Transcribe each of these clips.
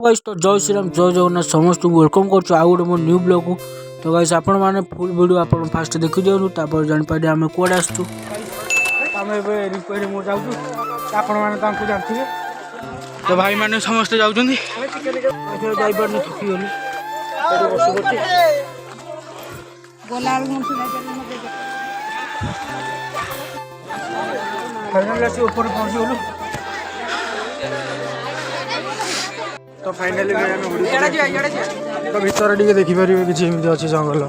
Guys तो जय श्री राम जय जगन्नाथ समस्त वेलकम कर आउ गोटे मो न्यू ब्लॉग को। तो गाइस आपण मैंने फुल वीडियो आप फास्ट देखी दिखाँ तापर जापारे आम कौड़े आसचु जानते तो भाई मैंने समस्ते जाऊँगी थकी गली फाइनाल आसी ऊपर पहुँची गलु तो फाइनाली तो भीतर टे देखिपारे किसी अच्छे जंगल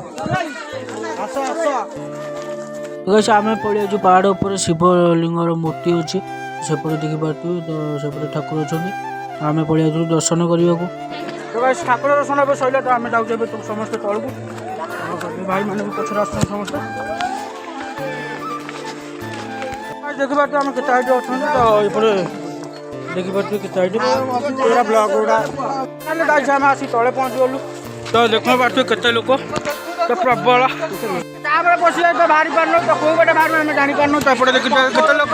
आम पड़े जो पहाड़ उपर शिवलिंगर मूर्ति अच्छी सेपटे देखिपे तो सेपटे ठाकुर अच्छा आम पड़े दर्शन करने को तो ठाकुर दर्शन सर तो आम जाऊे समस्त तौर को भाई मैंने भी पचर आस समस्त देखिपे आम के अच्छा तो ये देखिपे कितना ब्लॉग गुड़ा आम आसी तले पहुँच गलु तो देख पार्थ के लोक तो प्रबल बस बाहरी पार्न तो कौ गए बाहर आम जानी पार्न तो एपटे देखिए लोक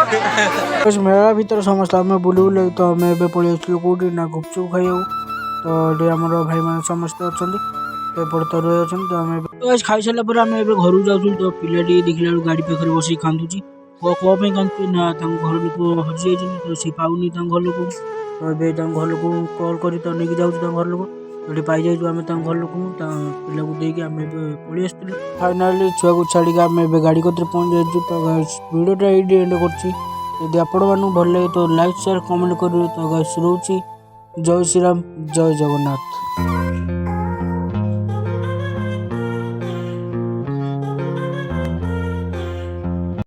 मेला भर समस्त आम बुले बुले तो आम ए पलि आसलु कौटी ना गुपचुप खाइबू तो ये आम भाई मैंने समस्ते अच्छा तो एपटे तो रही अच्छा तो आम खाई सारापर आम घर जाऊँ तो पिलाटी देखला गाड़ी पाखे बस कांदुची कौन कांदुची ना घर लोक हजि जाइए तो सी पाऊनी घर लोक तो ये घर लोक कल कर तो नहीं जाऊँ घर लोक ये पाई जाइए आम घर लोक पिला को देके आम पलि आसलु फाइनाली छुआ को छाड़ी आम गाड़ी कतर पहुँच जाइए तो वीडियोटा ये एंड कर आपण मानू भल लगे तो लाइक शेयर कमेंट करेंगे तो रोचे जय श्री राम जय जगन्नाथ।